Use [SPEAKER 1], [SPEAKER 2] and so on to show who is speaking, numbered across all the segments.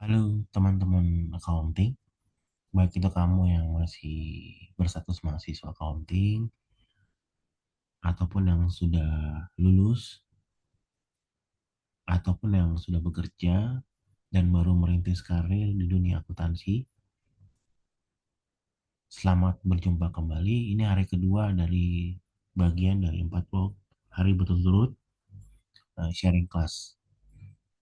[SPEAKER 1] Halo teman-teman accounting, baik itu kamu yang masih berstatus mahasiswa accounting ataupun yang sudah lulus ataupun yang sudah bekerja dan baru merintis karir di dunia akuntansi. Selamat berjumpa kembali. Ini hari kedua dari bagian dari 40 hari berturut-turut sharing class.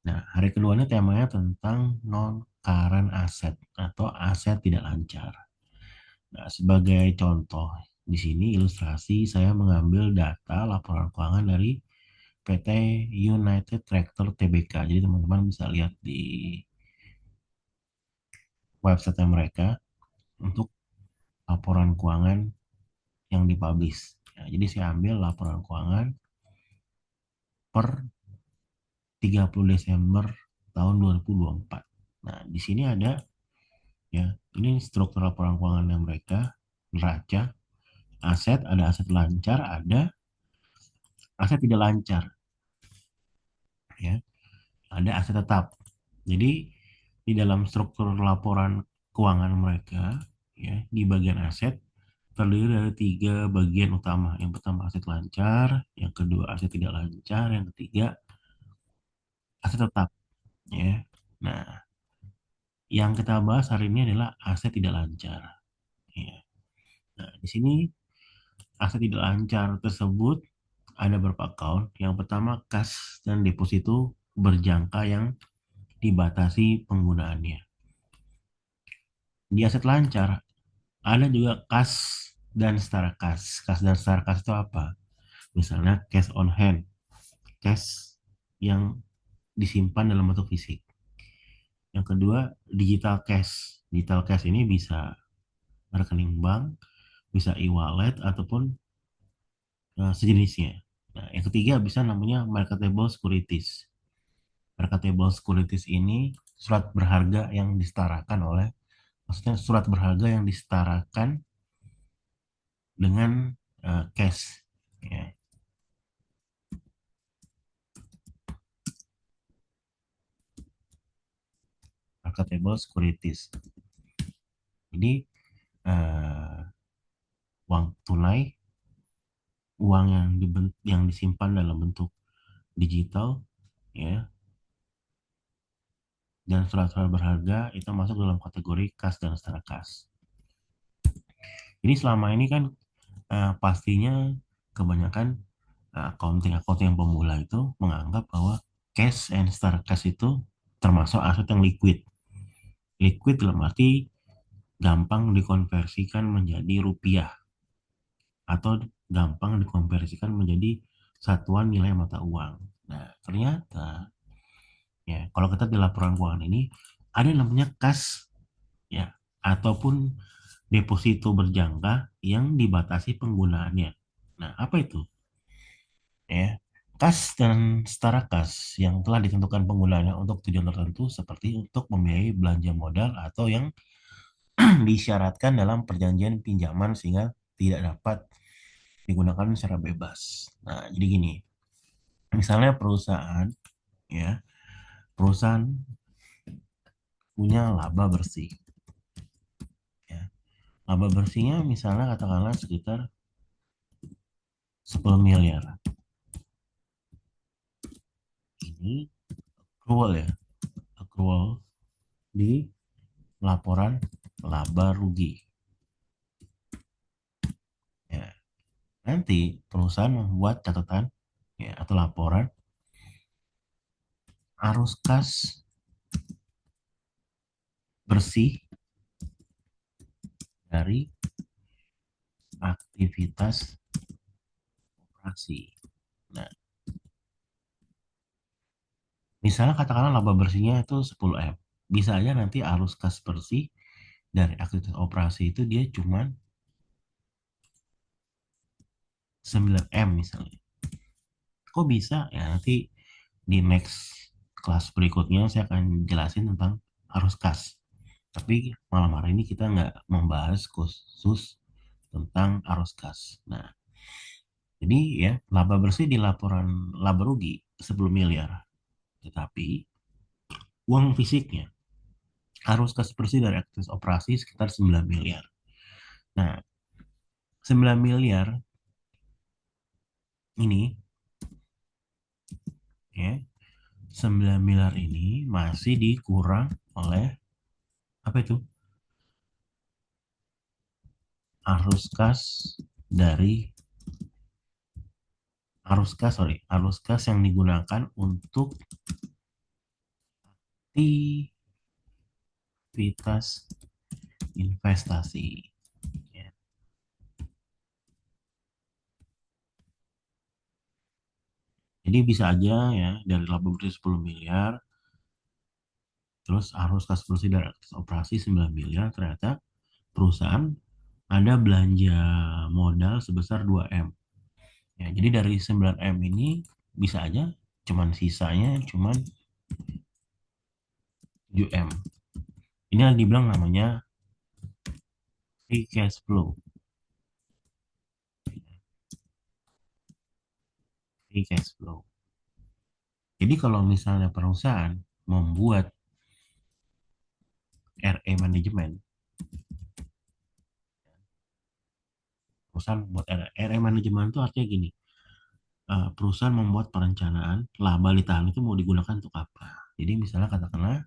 [SPEAKER 1] Nah, hari kedua ini temanya tentang non-current asset atau aset tidak lancar. Nah, sebagai contoh, di sini ilustrasi saya mengambil data laporan keuangan dari PT United Tractor Tbk. Jadi teman-teman bisa lihat di website mereka untuk laporan keuangan yang dipublish. Ya, jadi saya ambil laporan keuangan per 30 Desember tahun 2024. Nah, di sini ada ya, ini struktur laporan keuangan yang mereka neraca, aset, ada aset lancar, ada aset tidak lancar, ya. Ada aset tetap. Jadi di dalam struktur laporan keuangan mereka, ya, di bagian aset terdiri dari tiga bagian utama. Yang pertama aset lancar, yang kedua aset tidak lancar, yang ketiga aset tetap. Ya. Nah, yang kita bahas hari ini adalah aset tidak lancar. Ya. Nah, di sini aset tidak lancar tersebut ada beberapa account. Yang pertama kas dan deposito berjangka yang dibatasi penggunaannya. Di aset lancar ada juga kas dan setara kas. Kas dan setara kas itu apa? Misalnya cash on hand, cash yang disimpan dalam bentuk fisik. Yang kedua, digital cash. Digital cash ini bisa rekening bank, bisa e-wallet ataupun sejenisnya. Nah, yang ketiga bisa namanya marketable securities. Marketable securities ini surat berharga yang disetarakan oleh, maksudnya surat berharga yang disetarakan dengan cash. Ya. Marketable securities. Jadi eh, uang tunai, uang yang disimpan dalam bentuk digital, ya, dan surat-surat berharga itu masuk dalam kategori kas dan setara kas. Jadi selama ini kan pastinya kebanyakan accounting yang pemula itu menganggap bahwa cash and setara kas itu termasuk aset yang liquid. Liquid dalam arti gampang dikonversikan menjadi rupiah atau gampang dikonversikan menjadi satuan nilai mata uang. Nah, ternyata ya kalau kita di laporan keuangan ini ada yang namanya kas, ya, ataupun deposito berjangka yang dibatasi penggunaannya. Nah, apa itu? Ya, kas dan setara kas yang telah ditentukan penggunaannya untuk tujuan tertentu seperti untuk membiayai belanja modal atau yang disyaratkan dalam perjanjian pinjaman sehingga tidak dapat digunakan secara bebas. Nah, jadi gini, misalnya perusahaan, ya, perusahaan punya laba bersih, ya. Laba bersihnya misalnya katakanlah sekitar 10 miliar. Ini accrual, ya, accrual di laporan laba rugi. Ya, nanti perusahaan membuat catatan, ya, atau laporan arus kas bersih dari aktivitas operasi. Nah, misalnya katakanlah laba bersihnya itu 10M. Bisa aja nanti arus kas bersih dari aktivitas operasi itu dia cuma 9M misalnya. Kok bisa? Ya nanti di next kelas berikutnya saya akan jelasin tentang arus kas. Tapi malam hari ini kita nggak membahas khusus tentang arus kas. Nah, jadi ya laba bersih di laporan laba rugi 10 miliar. Tetapi uang fisiknya Arus kas bersih dari aktivitas operasi sekitar 9 miliar. Nah, 9 miliar ini ya, 9 miliar ini masih dikurang oleh apa itu? Arus kas dari arus kas yang digunakan untuk aktivitas investasi. Ya. Jadi bisa aja ya dari laba bersih 10 miliar, terus arus kas bersih dari aktivitas operasi 9 miliar, ternyata perusahaan ada belanja modal sebesar 2M. Ya, jadi dari 9M ini bisa aja sisanya cuman 7M. Ini yang dibilang namanya free cash flow. Free cash flow. Jadi kalau misalnya perusahaan membuat RE manajemen, perusahaan membuat RE manajemen itu artinya gini, perusahaan membuat perencanaan laba di tahun itu mau digunakan untuk apa. Jadi misalnya katakanlah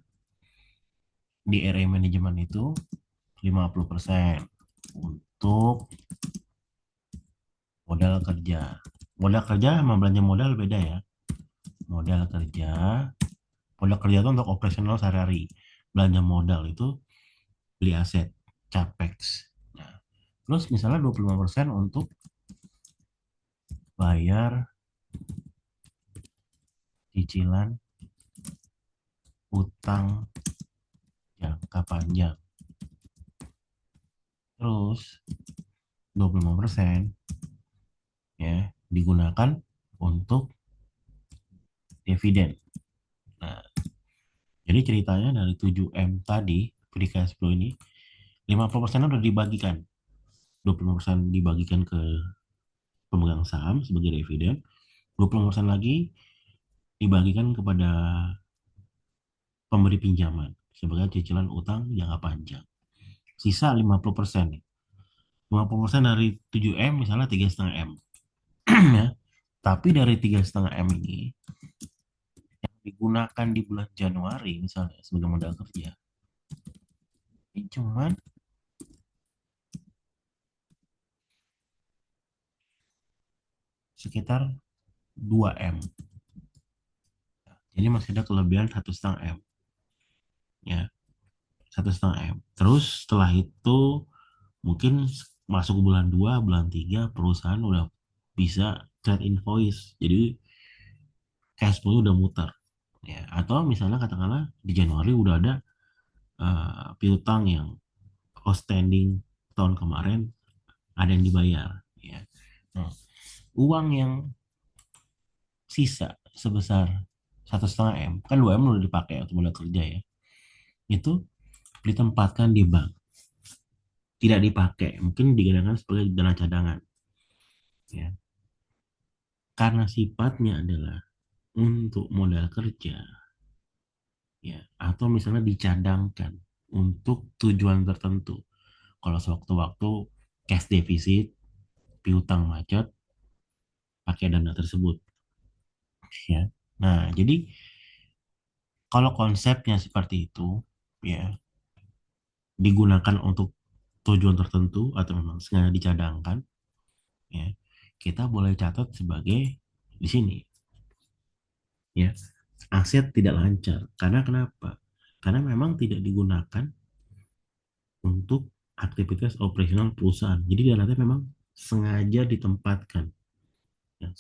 [SPEAKER 1] di RE manajemen itu 50% untuk modal kerja. Modal kerja sama belanja modal beda ya. Modal kerja, modal kerja itu untuk operasional sehari-hari. Belanja modal itu beli aset, capex. Nah, terus misalnya 25% untuk bayar cicilan utang jangka panjang. Terus 25% ya digunakan untuk dividen. Nah, jadi ceritanya dari 7M tadi, free cash flow ini 50% udah dibagikan. 25% dibagikan ke pemegang saham sebagai dividen, 20% lagi dibagikan kepada pemberi pinjaman sebagai cicilan utang jangka panjang. Sisa 50% nih. 50% dari 7M misalnya 3,5M. Ya. Tapi dari 3,5M ini yang digunakan di bulan Januari misalnya sebagai modal kerja, ini cuman sekitar 2M. Jadi masih ada kelebihan 1,5M. Ya, 1,5M. Terus setelah itu mungkin masuk bulan 2 bulan 3 perusahaan udah bisa trade invoice. Jadi cash flow udah muter. Ya, atau misalnya katakanlah di Januari udah ada piutang yang outstanding tahun kemarin ada yang dibayar. Ya. Nah, uang yang sisa sebesar 1,5M, kan 2M udah dipakai untuk modal kerja ya, itu ditempatkan di bank, tidak dipakai, mungkin digunakan sebagai dana cadangan, ya, karena sifatnya adalah untuk modal kerja, ya, atau misalnya dicadangkan untuk tujuan tertentu. Kalau sewaktu-waktu cash defisit, piutang macet, pakai dana tersebut, ya. Nah, jadi kalau konsepnya seperti itu, ya, digunakan untuk tujuan tertentu atau memang sengaja dicadangkan, ya, kita boleh catat sebagai di sini, ya, aset tidak lancar. Karena kenapa? Karena memang tidak digunakan untuk aktivitas operasional perusahaan. Jadi dananya memang sengaja ditempatkan, ya,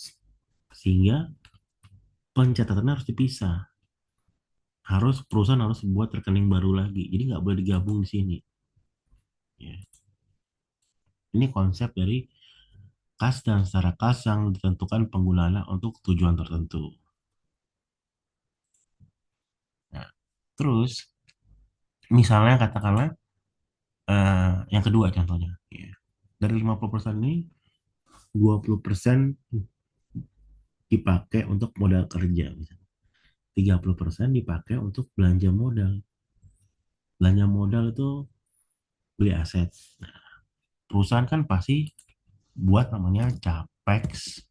[SPEAKER 1] sehingga pencatatannya harus dipisah. Perusahaan harus buat rekening baru lagi. Jadi nggak boleh digabung di sini. Ya. Ini konsep dari kas dan secara kas yang ditentukan penggunaannya untuk tujuan tertentu. Nah, terus misalnya katakanlah yang kedua contohnya, ya. Dari 50% ini 20% dipakai untuk modal kerja misalnya. 30% dipakai untuk belanja modal. Belanja modal itu beli aset. Nah, perusahaan kan pasti buat namanya capex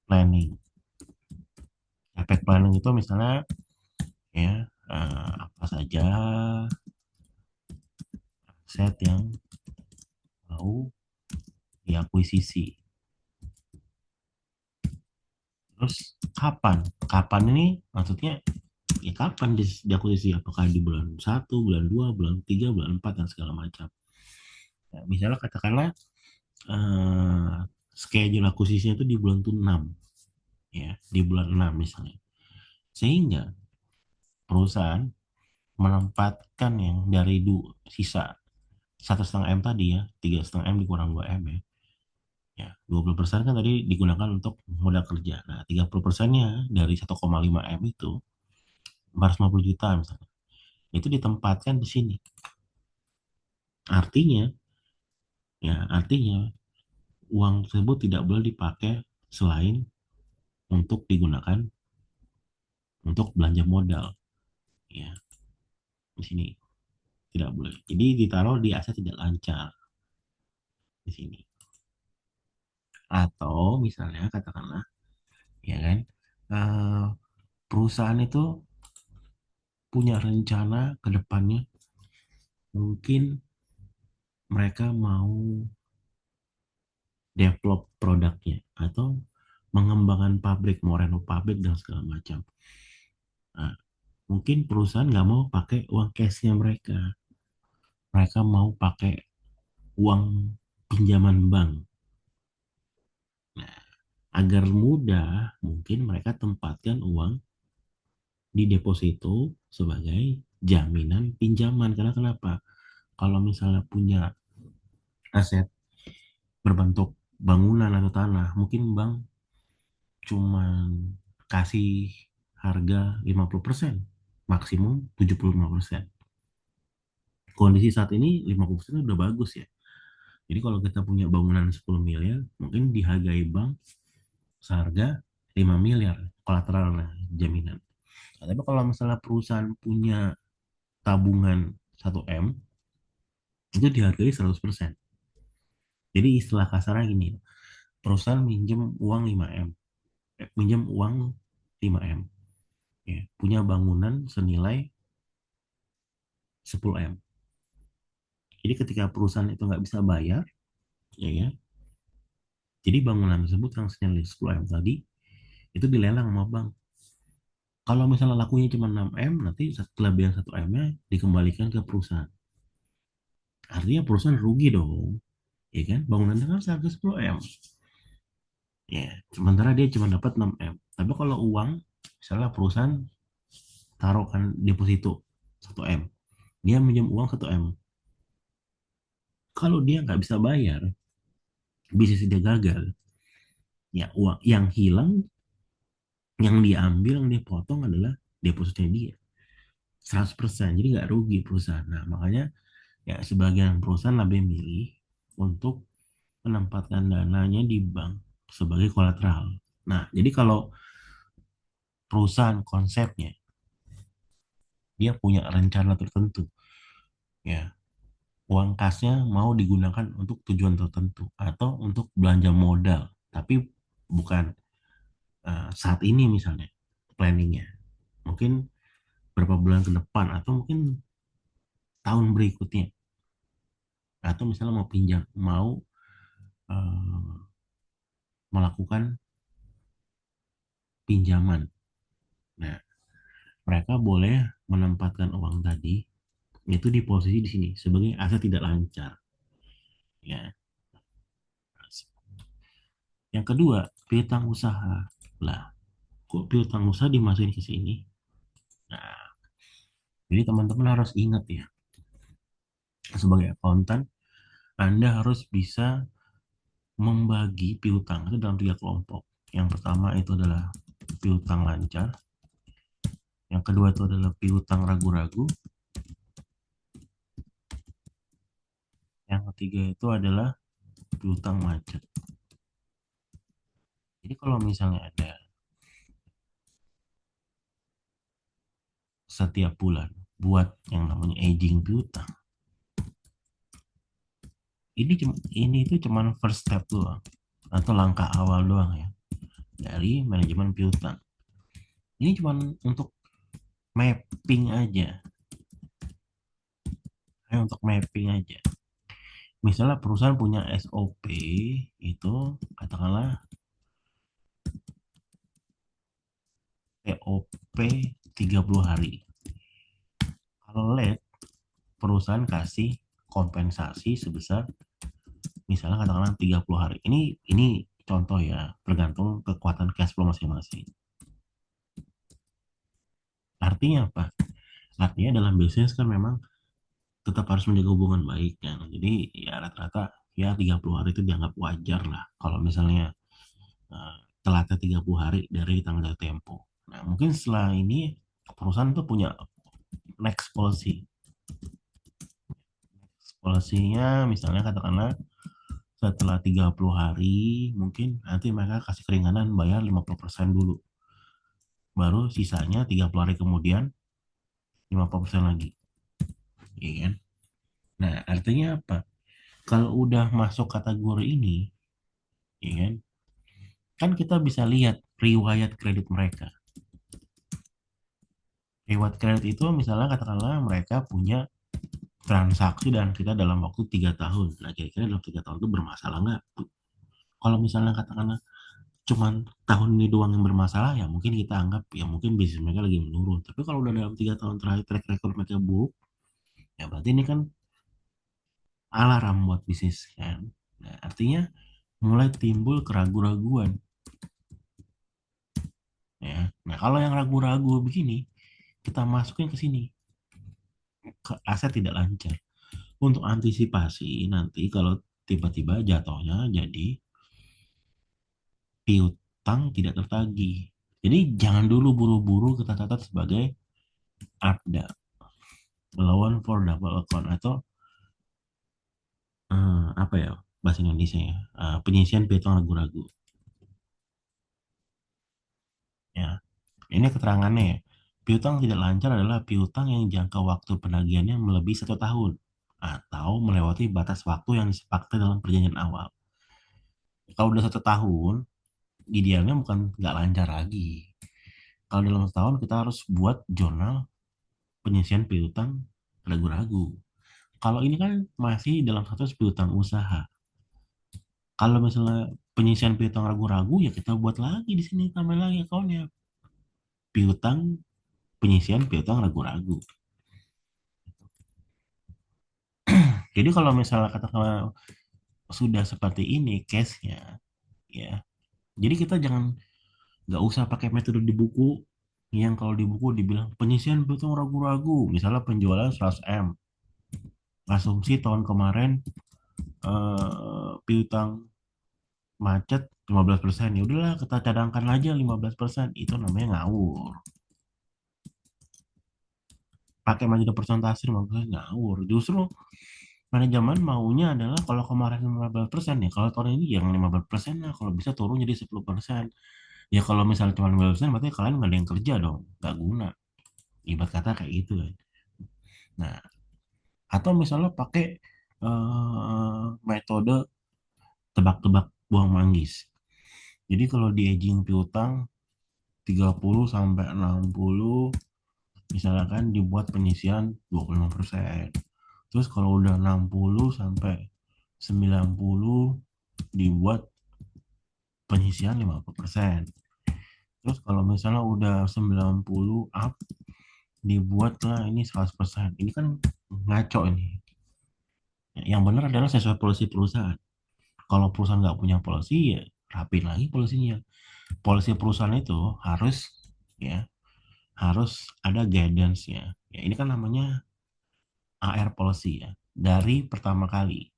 [SPEAKER 1] planning. Capex planning itu misalnya ya apa saja aset yang mau diakuisisi. Terus kapan? Kapan ini maksudnya ya kapan diakuisisi? Apakah di bulan 1, bulan 2, bulan 3, bulan 4 dan segala macam. Ya, misalnya katakanlah eh, schedule akuisisinya itu di bulan 6 ya, di bulan 6 misalnya. Sehingga perusahaan menempatkan yang dari sisa 1,5 M tadi ya, 3,5 M dikurang 2 M ya. Ya, 20% kan tadi digunakan untuk modal kerja. Nah, 30%-nya dari 1,5 M itu 450 juta misalnya. Itu ditempatkan di sini. Artinya, artinya uang tersebut tidak boleh dipakai selain untuk digunakan untuk belanja modal. Ya, di sini tidak boleh. Jadi ditaruh di aset tidak lancar di sini. Atau misalnya katakanlah, ya kan, eh, perusahaan itu punya rencana ke depannya, mungkin mereka mau develop produknya atau mengembangkan pabrik, mau renov pabrik dan segala macam. Nah, mungkin perusahaan nggak mau pakai uang cashnya mereka. Mereka mau pakai uang pinjaman bank. Nah, agar mudah, mungkin mereka tempatkan uang di deposito sebagai jaminan pinjaman. Karena kenapa? Kalau misalnya punya aset berbentuk bangunan atau tanah, mungkin bank cuman kasih harga 50%, maksimum 75%. Kondisi saat ini 50% udah bagus ya. Jadi kalau kita punya bangunan 10 miliar, mungkin dihargai bank seharga 5 miliar kolateralnya jaminan. Nah, tapi kalau misalnya perusahaan punya tabungan 1 M, itu dihargai 100%. Jadi istilah kasarnya gini, perusahaan minjem uang 5 M, minjem uang 5 M, ya, punya bangunan senilai 10 M. Jadi ketika perusahaan itu nggak bisa bayar, ya, jadi bangunan tersebut yang senilai 10 M tadi itu dilelang sama bank. Kalau misalnya lakunya cuma 6 M, nanti kelebihan 1 M-nya dikembalikan ke perusahaan. Artinya perusahaan rugi dong, ya kan? Bangunannya kan seharga 10 M. Ya, sementara dia cuma dapat 6 M. Tapi kalau uang, misalnya perusahaan taruhkan deposito 1 M, dia minjem uang 1 M. Kalau dia nggak bisa bayar, bisnis dia gagal, ya uang yang hilang, yang diambil, yang dipotong adalah depositnya dia. 100%, jadi nggak rugi perusahaan. Nah, makanya ya sebagian perusahaan lebih milih untuk menempatkan dananya di bank sebagai kolateral. Nah, jadi kalau perusahaan konsepnya dia punya rencana tertentu, ya uang kasnya mau digunakan untuk tujuan tertentu atau untuk belanja modal, tapi bukan saat ini misalnya planningnya, mungkin berapa bulan ke depan atau mungkin tahun berikutnya, atau misalnya mau pinjam, mau eh, melakukan pinjaman. Nah, mereka boleh menempatkan uang tadi itu di posisi di sini sebagai aset tidak lancar. Ya. Yang kedua, piutang usaha. Lah, kok piutang usaha dimasukin ke sini? Nah, jadi teman-teman harus ingat ya, sebagai akuntan, Anda harus bisa membagi piutang itu dalam 3 kelompok. Yang pertama itu adalah piutang lancar, yang kedua itu adalah piutang ragu-ragu, yang ketiga itu adalah piutang macet. Jadi kalau misalnya ada setiap bulan buat yang namanya aging piutang, ini itu cuman first step doang atau langkah awal doang ya dari manajemen piutang. Ini cuman untuk mapping aja, untuk mapping aja. Misalnya perusahaan punya SOP itu katakanlah TOP 30 hari. Kalau late, perusahaan kasih kompensasi sebesar misalnya katakanlah 30 hari. Ini contoh ya, tergantung kekuatan cash flow masing-masing. Artinya apa? Artinya dalam bisnis kan memang tetap harus menjaga hubungan baik kan. Jadi ya rata-rata ya 30 hari itu dianggap wajar lah. Kalau misalnya eh, telatnya 30 hari dari tanggal jatuh tempo. Nah, mungkin setelah ini perusahaan tuh punya next policy. Policy-nya misalnya katakanlah setelah 30 hari mungkin nanti mereka kasih keringanan bayar 50% dulu. Baru sisanya 30 hari kemudian 50% lagi. Iya kan? Nah, artinya apa? Kalau udah masuk kategori ini, ya kan? Kan kita bisa lihat riwayat kredit mereka. Riwayat kredit itu misalnya katakanlah mereka punya transaksi dan kita dalam waktu 3 tahun. Nah, kira-kira dalam 3 tahun itu bermasalah nggak? Kalau misalnya katakanlah cuman tahun ini doang yang bermasalah, ya mungkin kita anggap ya mungkin bisnis mereka lagi menurun. Tapi kalau udah dalam 3 tahun terakhir track record mereka buruk, ya berarti ini kan alarm buat bisnis kan. Nah, artinya mulai timbul keraguan-raguan ya. Nah, kalau yang ragu-ragu begini, kita masukin ke sini, ke aset tidak lancar. Untuk antisipasi nanti kalau tiba-tiba jatuhnya jadi piutang tidak tertagih. Jadi jangan dulu buru-buru kita catat sebagai APDA, loan for double account atau apa ya bahasa Indonesia ya, penyisian piutang ragu-ragu ya. Ini keterangannya ya. Piutang tidak lancar adalah piutang yang jangka waktu penagihannya melebihi 1 tahun atau melewati batas waktu yang disepakati dalam perjanjian awal. Kalau udah 1 tahun, idealnya bukan nggak lancar lagi. Kalau dalam setahun kita harus buat jurnal penyisian piutang ragu-ragu. Kalau ini kan masih dalam status piutang usaha. Kalau misalnya penyisian piutang ragu-ragu ya kita buat lagi di sini tambah lagi akunnya piutang penyisian piutang ragu-ragu. Jadi kalau misalnya katakanlah sudah seperti ini case-nya ya. Jadi kita jangan nggak usah pakai metode di buku yang kalau di buku dibilang penyisian piutang ragu-ragu, misalnya penjualan 100 M, asumsi tahun kemarin piutang macet 15%, ya udahlah kita cadangkan aja 15%, itu namanya ngawur. Pakai metode persentase 15% ngawur. Justru manajemen maunya adalah kalau kemarin 15% ya kalau tahun ini yang 15% lah, kalau bisa turun jadi 10%. Ya kalau misalnya cuma 15% berarti kalian nggak ada yang kerja dong, nggak guna. Ibarat kata kayak gitu kan. Nah, atau misalnya pakai metode tebak-tebak buang manggis. Jadi kalau di aging piutang 30 sampai 60 misalkan dibuat penyisian 25%. Terus kalau udah 60 sampai 90 dibuat penyisian 50%. Terus kalau misalnya udah 90 up dibuatlah ini 100%. Ini kan ngaco ini. Yang benar adalah sesuai polisi perusahaan. Kalau perusahaan nggak punya polisi ya rapin lagi polisinya. Polisi perusahaan itu harus ya harus ada guidance-nya. Ya, ini kan namanya AR policy ya. Dari pertama kali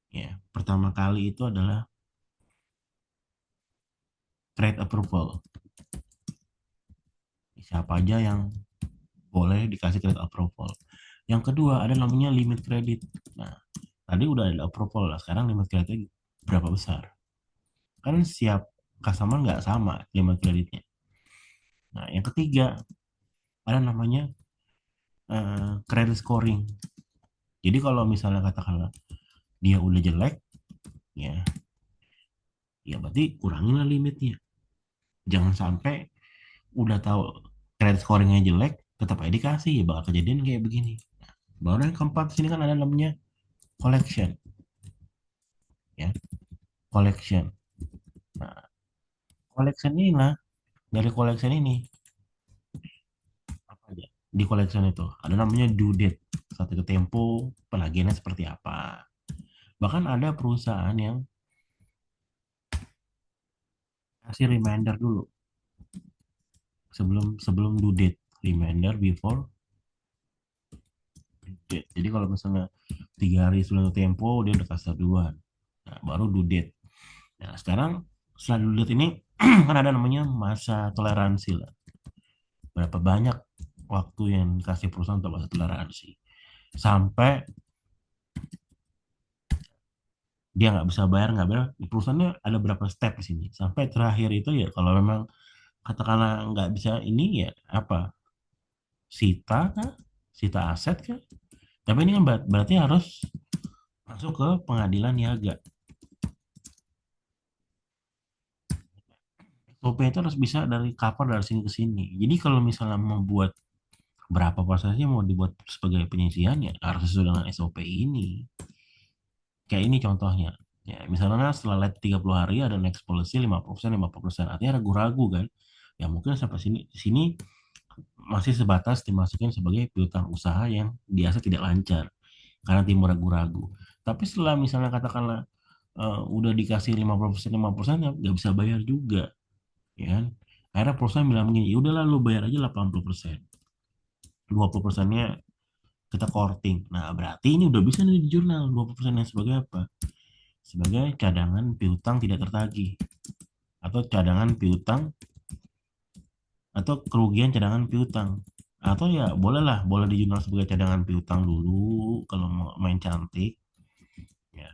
[SPEAKER 1] ya. Pertama kali itu adalah trade approval. Siapa aja yang boleh dikasih credit approval. Yang kedua ada namanya limit kredit. Nah, tadi udah ada approval lah. Sekarang limit kreditnya berapa besar? Kan siap customer nggak sama limit kreditnya. Nah, yang ketiga ada namanya credit scoring. Jadi kalau misalnya katakanlah dia udah jelek, ya, ya berarti kuranginlah limitnya. Jangan sampai udah tahu credit scoringnya jelek, tetap aja dikasih, ya bakal kejadian kayak begini. Baru yang keempat sini kan ada namanya collection, ya, collection. Nah, collection ini lah, dari collection ini apa aja? Di collection itu ada namanya due date, saat itu tempo penagihannya seperti apa. Bahkan ada perusahaan yang kasih reminder dulu sebelum sebelum due date, reminder before due date. Jadi kalau misalnya 3 hari sebelum tempo dia udah kasih duluan, nah, baru due date. Nah sekarang setelah due date ini kan ada namanya masa toleransi lah, berapa banyak waktu yang dikasih perusahaan untuk masa toleransi sampai dia nggak bayar, perusahaannya ada berapa step di sini sampai terakhir itu ya kalau memang katakanlah nggak bisa ini ya apa, sita kah, sita aset kah. Tapi ini kan berarti harus masuk ke pengadilan niaga. SOP itu harus bisa dari cover dari sini ke sini. Jadi kalau misalnya membuat berapa prosesnya mau dibuat sebagai penyisian ya harus sesuai dengan SOP ini. Kayak ini contohnya. Ya, misalnya setelah LED 30 hari ada next policy 50%, 50%. Artinya ragu-ragu kan. Ya mungkin sampai sini masih sebatas dimasukin sebagai piutang usaha yang biasa tidak lancar karena timur ragu-ragu. Tapi setelah misalnya katakanlah udah dikasih 50%, 50% nggak bisa bayar juga, ya kan? Akhirnya perusahaan bilang begini, ya udahlah lu bayar aja 80%. 20%-nya kita korting. Nah, berarti ini udah bisa nih di jurnal 20%-nya sebagai apa? Sebagai cadangan piutang tidak tertagih atau cadangan piutang atau kerugian cadangan piutang. Atau ya bolehlah, boleh di jurnal sebagai cadangan piutang dulu kalau mau main cantik, ya.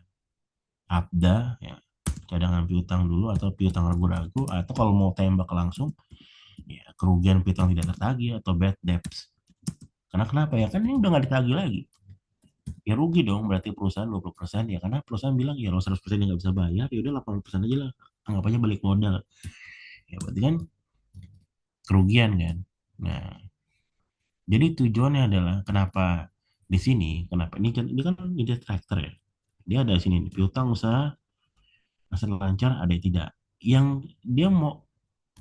[SPEAKER 1] Abda, ya, cadangan piutang dulu atau piutang ragu-ragu, atau kalau mau tembak langsung ya kerugian piutang tidak tertagih atau bad debts. Karena kenapa ya, kan ini udah nggak ditagih lagi, ya rugi dong berarti perusahaan 20%, ya karena perusahaan bilang ya lo 100% yang nggak bisa bayar ya udah 80% aja lah, anggap aja balik modal, ya berarti kan kerugian kan. Nah jadi tujuannya adalah kenapa di sini, kenapa ini kan ini traktor ya, dia ada di sini piutang usaha asal lancar ada tidak, yang dia mau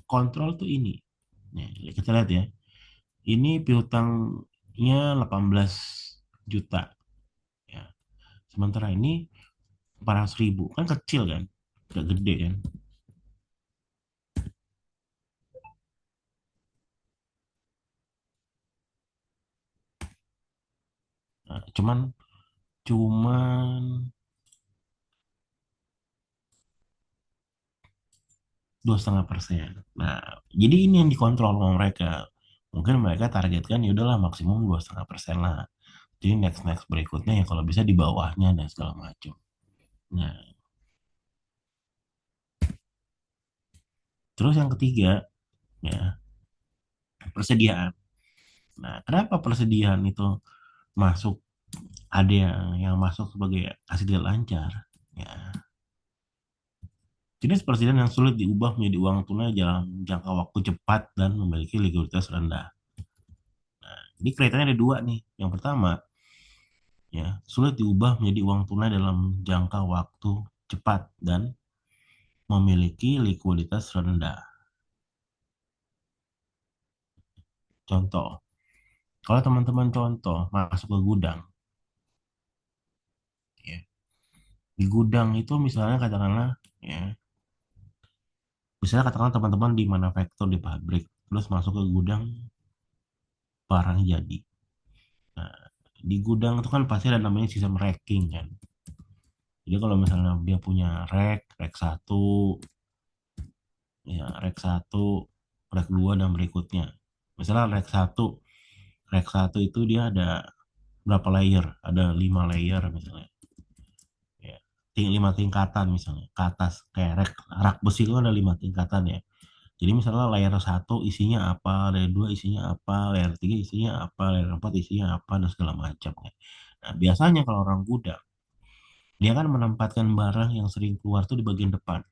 [SPEAKER 1] kontrol tuh ini. Nih, kita lihat ya. Ini piutangnya 18 juta. Ya. Sementara ini 400.000. Kan kecil kan? Gak gede kan? Nah, cuman 2,5%. Nah, jadi ini yang dikontrol sama mereka. Mungkin mereka targetkan ya udahlah maksimum 2,5% lah. Jadi next next berikutnya ya kalau bisa di bawahnya dan segala macam. Nah, terus yang ketiga ya persediaan. Nah, kenapa persediaan itu masuk, ada yang masuk sebagai aset tidak lancar? Ya, jenis persediaan yang sulit diubah menjadi uang tunai dalam jangka waktu cepat dan memiliki likuiditas rendah. Jadi kriterianya ada dua nih. Yang pertama, ya sulit diubah menjadi uang tunai dalam jangka waktu cepat dan memiliki likuiditas rendah. Contoh, kalau teman-teman contoh masuk ke gudang, ya, di gudang itu misalnya katakanlah, ya, misalnya katakanlah teman-teman di manufaktur di pabrik, terus masuk ke gudang barang jadi. Nah, di gudang itu kan pasti ada namanya sistem racking kan. Jadi kalau misalnya dia punya rack satu, ya rack 2 dan berikutnya. Misalnya rack satu itu dia ada berapa layer? Ada 5 layer misalnya. Ya, 5 tingkatan misalnya. Ke atas kayak rak besi itu ada 5 tingkatan ya. Jadi misalnya layer satu isinya apa, layer 2 isinya apa, layer 3 isinya apa, layer 4 isinya apa, dan segala macam ya. Nah, biasanya kalau orang gudang, dia kan menempatkan barang yang sering keluar tuh di bagian depan.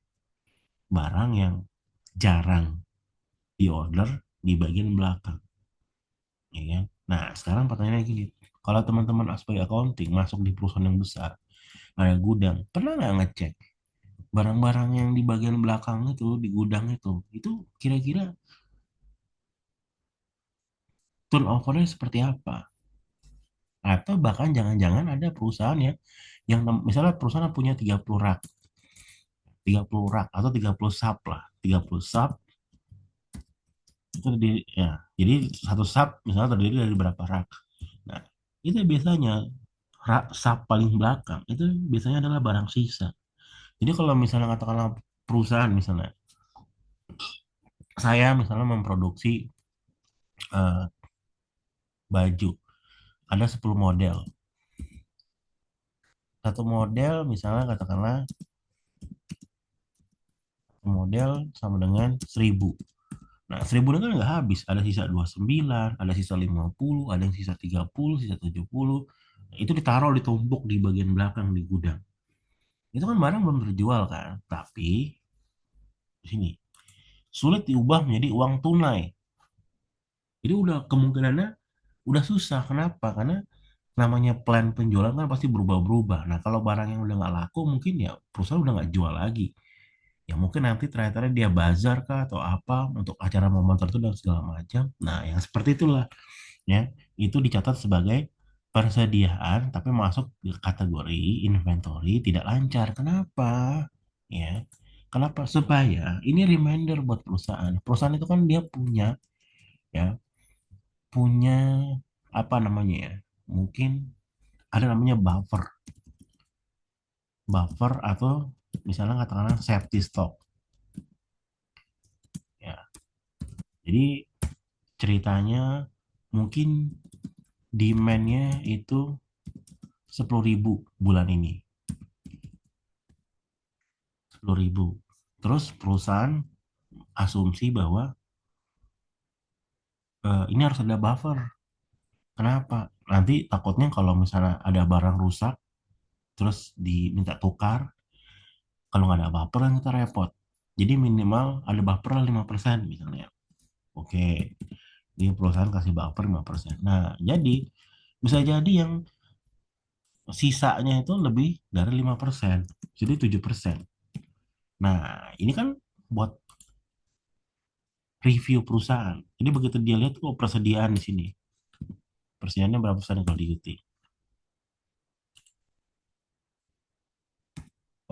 [SPEAKER 1] Barang yang jarang diorder di bagian belakang. Ya kan? Nah, sekarang pertanyaannya gini. Kalau teman-teman aspek accounting masuk di perusahaan yang besar, ada gudang, pernah nggak ngecek barang-barang yang di bagian belakang itu, di gudang itu kira-kira turnovernya seperti apa? Atau bahkan jangan-jangan ada perusahaan ya yang misalnya perusahaan punya 30 rak atau 30 sub lah. 30 sub itu terdiri ya. Jadi satu sub misalnya terdiri dari berapa rak. Nah, itu biasanya rak sub paling belakang itu biasanya adalah barang sisa. Jadi kalau misalnya katakanlah perusahaan misalnya saya misalnya memproduksi eh, baju ada 10 model. Satu model misalnya katakanlah satu model sama dengan 1.000. Nah, 1.000 kan nggak habis. Ada sisa 29, ada sisa 50, ada yang sisa 30, sisa 70. Itu ditaruh ditumpuk di bagian belakang di gudang. Itu kan barang belum terjual kan. Tapi di sini sulit diubah menjadi uang tunai. Jadi udah kemungkinannya udah susah. Kenapa? Karena namanya plan penjualan kan pasti berubah-berubah. Nah, kalau barang yang udah nggak laku mungkin ya perusahaan udah nggak jual lagi. Ya mungkin nanti terakhirnya dia bazar kah atau apa untuk acara momen tertentu dan segala macam. Nah, yang seperti itulah ya itu dicatat sebagai persediaan tapi masuk di kategori inventory tidak lancar. Kenapa? Ya, kenapa? Supaya ini reminder buat perusahaan. Perusahaan itu kan dia punya ya punya apa namanya ya? Mungkin ada namanya buffer atau misalnya katakanlah safety stock. Ya, jadi ceritanya mungkin demand-nya itu 10.000 bulan ini. 10.000. Terus perusahaan asumsi bahwa ini harus ada buffer. Kenapa? Nanti takutnya kalau misalnya ada barang rusak, terus diminta tukar, kalau nggak ada buffer kan kita repot. Jadi minimal ada buffer 5% misalnya. Oke, di perusahaan kasih buffer 5%. Nah, jadi bisa jadi yang sisanya itu lebih dari 5%. Jadi 7%. Nah, ini kan buat review perusahaan. Jadi begitu dia lihat, oh persediaan di sini. Persediaannya berapa persen kalau di UT?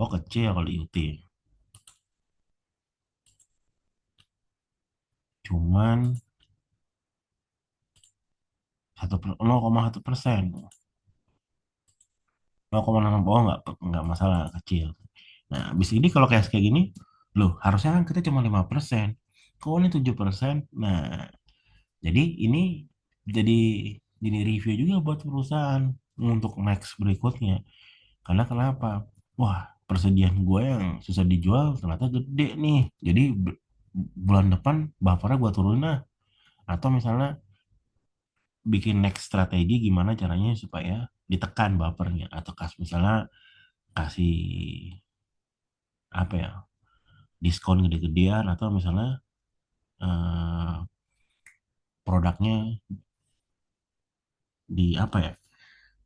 [SPEAKER 1] Oh kecil kalau di UT. Cuman 0,1%. 0,6 oh nggak masalah kecil. Nah, habis ini kalau kayak gini, loh harusnya kan kita cuma 5%. Kok ini 7%? Nah, jadi ini jadi review juga buat perusahaan untuk next berikutnya. Karena kenapa? Wah, persediaan gue yang susah dijual ternyata gede nih. Jadi bulan depan buffernya gue turunin lah. Atau misalnya bikin next strategi gimana caranya supaya ditekan buffernya. Atau misalnya kasih apa ya diskon gede-gedean atau misalnya eh, produknya di apa ya.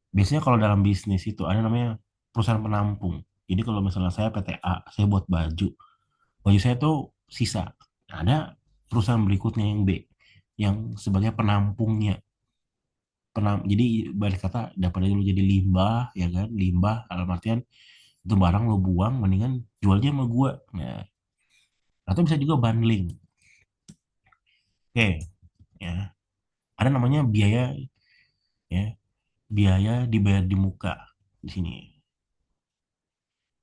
[SPEAKER 1] Biasanya kalau dalam bisnis itu ada namanya perusahaan penampung. Jadi kalau misalnya saya PTA, saya buat baju. Baju saya tuh sisa. Ada perusahaan berikutnya yang B, yang sebagai penampungnya. Jadi balik kata daripada lu jadi limbah, ya kan? Limbah dalam artian itu barang lo buang, mendingan jualnya sama gua. Nah, atau bisa juga bundling. Oke, ya. Ada namanya biaya, ya, biaya dibayar di muka di sini.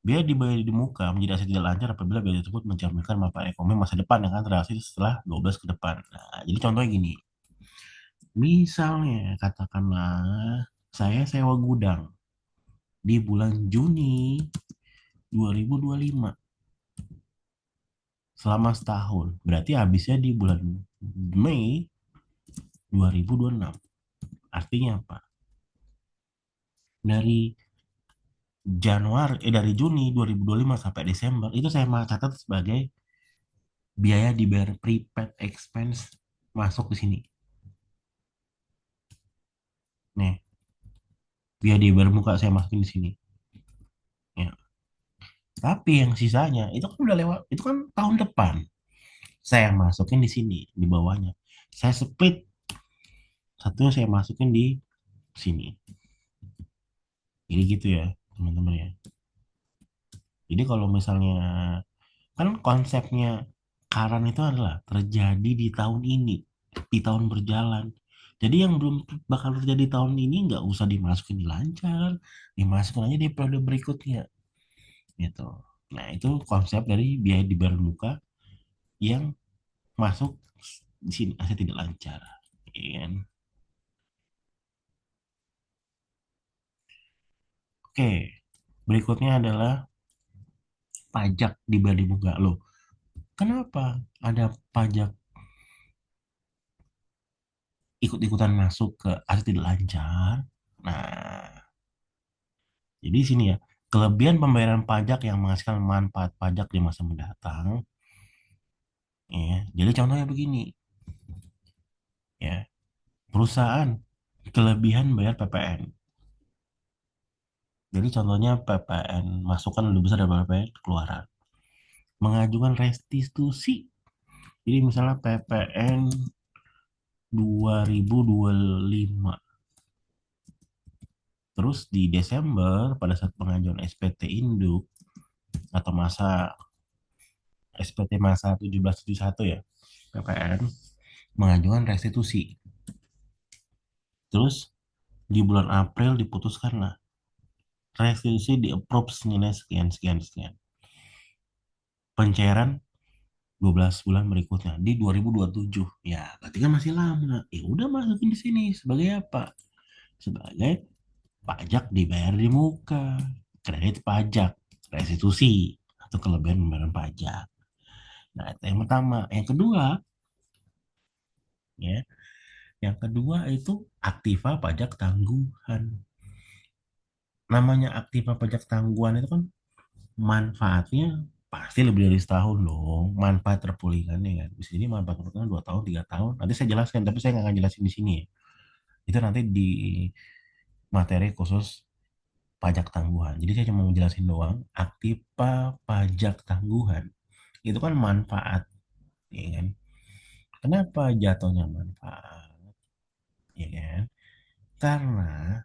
[SPEAKER 1] Biaya dibayar di muka menjadi aset tidak lancar apabila biaya tersebut mencerminkan manfaat ekonomi masa depan yang akan terrealisasi setelah 12 ke depan. Nah, jadi contohnya gini, misalnya katakanlah saya sewa gudang di bulan Juni 2025. selama setahun. Berarti habisnya di bulan Mei 2026. Artinya apa? Dari dari Juni 2025 sampai Desember itu saya catat sebagai biaya dibayar prepaid expense masuk di sini. Nih, biaya dibayar muka saya masukin di sini. Ya. Tapi yang sisanya itu kan udah lewat, itu kan tahun depan. Saya masukin di sini di bawahnya. Saya split satunya saya masukin di sini. Jadi gitu ya, teman-teman ya. Jadi kalau misalnya kan konsepnya Karan itu adalah terjadi di tahun ini, di tahun berjalan. Jadi yang belum bakal terjadi tahun ini nggak usah dimasukin di lancar, dimasukin aja di periode berikutnya, gitu. Nah itu konsep dari biaya di muka yang masuk di sini aset tidak lancar, ya kan? Oke, berikutnya adalah pajak di muka loh. Kenapa ada pajak ikut-ikutan masuk ke aset tidak lancar? Nah, jadi sini ya, kelebihan pembayaran pajak yang menghasilkan manfaat pajak di masa mendatang, ya. Jadi contohnya begini, ya, perusahaan kelebihan bayar PPN. Jadi contohnya PPN masukan lebih besar daripada PPN keluaran. Mengajukan restitusi. Jadi misalnya PPN 2025. Terus di Desember pada saat pengajuan SPT Induk atau SPT masa 1771 ya, PPN mengajukan restitusi. Terus di bulan April diputuskan lah restitusi di approve nilai sekian sekian sekian. Pencairan 12 bulan berikutnya di 2027. Ya, berarti kan masih lama. Ya udah masukin di sini sebagai apa? Sebagai pajak dibayar di muka, kredit pajak, restitusi atau kelebihan pembayaran pajak. Nah, itu yang pertama. Yang kedua, ya, yang kedua itu aktiva pajak tangguhan. Namanya aktiva pajak tangguhan itu kan manfaatnya pasti lebih dari setahun dong. Manfaat terpulihkannya kan. Di sini manfaat terpulihkan 2 tahun, 3 tahun. Nanti saya jelaskan, tapi saya nggak akan jelasin di sini ya. Itu nanti di materi khusus pajak tangguhan. Jadi saya cuma mau jelasin doang. Aktiva pajak tangguhan itu kan manfaat, ya kan? Kenapa jatuhnya manfaat? Ya kan? Karena,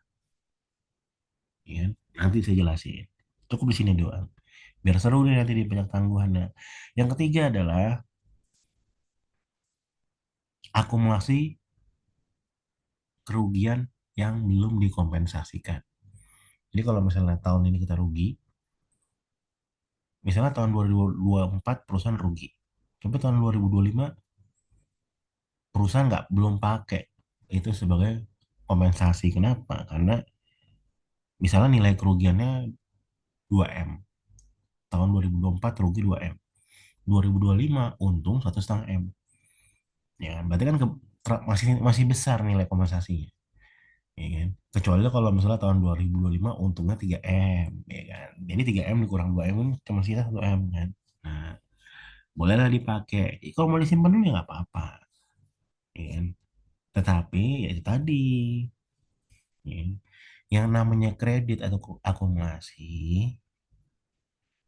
[SPEAKER 1] ya kan? Nanti saya jelasin. Cukup di sini doang. Biar seru nih nanti di pajak tangguhannya. Yang ketiga adalah akumulasi kerugian yang belum dikompensasikan. Jadi kalau misalnya tahun ini kita rugi, misalnya tahun 2024 perusahaan rugi, tapi tahun 2025 perusahaan nggak belum pakai itu sebagai kompensasi. Kenapa? Karena misalnya nilai kerugiannya 2M, tahun 2024 rugi 2M, 2025 untung 1,5 M, ya kan? Berarti kan masih masih besar nilai kompensasinya, ya kan? Kecuali kalau misalnya tahun 2025 untungnya 3M, ya kan? Jadi 3M dikurang 2M kan cuma sisa 1M kan. Nah, bolehlah dipakai. Kalau mau disimpan dulu ya nggak apa-apa, ya kan? Tetapi ya itu tadi, ya kan? Yang namanya kredit atau akumulasi,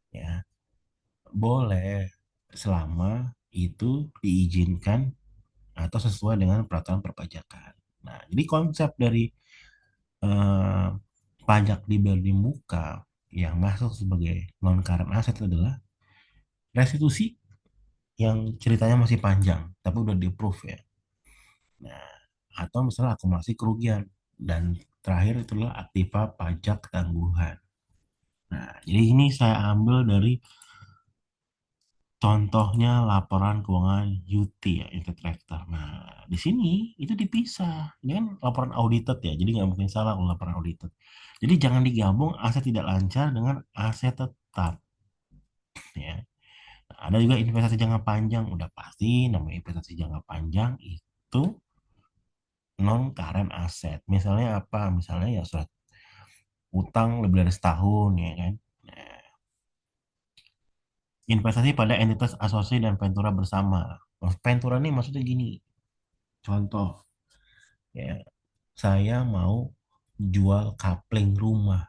[SPEAKER 1] ya boleh selama itu diizinkan atau sesuai dengan peraturan perpajakan. Nah, jadi konsep dari eh, pajak dibayar di muka yang masuk sebagai non current aset adalah restitusi yang ceritanya masih panjang, tapi udah di proof ya. Nah, atau misalnya akumulasi kerugian dan terakhir itulah aktiva pajak tangguhan. Nah, jadi ini saya ambil dari contohnya laporan keuangan UT ya, United Tractor. Nah, di sini itu dipisah. Ini kan laporan audited ya, jadi nggak mungkin salah kalau laporan audited. Jadi jangan digabung aset tidak lancar dengan aset tetap, ya. Ada juga investasi jangka panjang, udah pasti namanya investasi jangka panjang itu non current asset. Misalnya apa? Misalnya ya surat utang lebih dari setahun ya kan. Nah, investasi pada entitas asosiasi dan ventura bersama. Ventura ini maksudnya gini, contoh ya, saya mau jual kapling rumah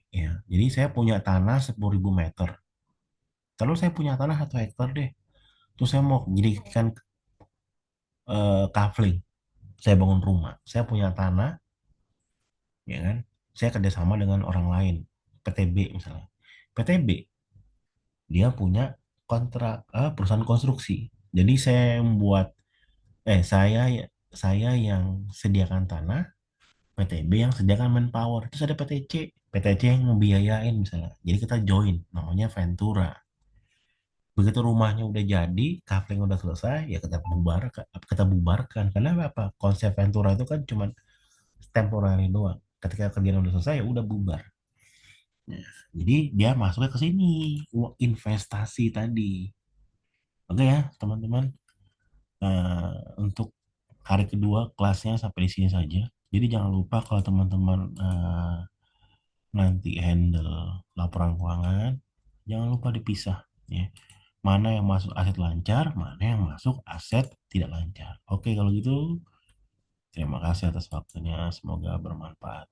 [SPEAKER 1] ya. Jadi saya punya tanah 10.000 meter. Terus saya punya tanah 1 hektar deh. Terus saya mau jadikan kapling. Saya bangun rumah. Saya punya tanah, ya kan? Saya kerjasama dengan orang lain, PTB misalnya. PTB dia punya kontrak perusahaan konstruksi. Jadi saya yang sediakan tanah, PTB yang sediakan manpower. Terus ada PTC yang membiayain misalnya. Jadi kita join, namanya Ventura. Begitu rumahnya udah jadi, kapling udah selesai, ya kita bubarkan. Karena apa? Konsep Ventura itu kan cuma temporary doang. Ketika kerjaan udah selesai, ya udah bubar. Nah, jadi dia masuknya ke sini, uang investasi tadi. Oke ya, teman-teman. Untuk hari kedua kelasnya sampai di sini saja. Jadi jangan lupa kalau teman-teman nanti handle laporan keuangan, jangan lupa dipisah ya. Mana yang masuk aset lancar, mana yang masuk aset tidak lancar. Oke, kalau gitu terima kasih atas waktunya. Semoga bermanfaat.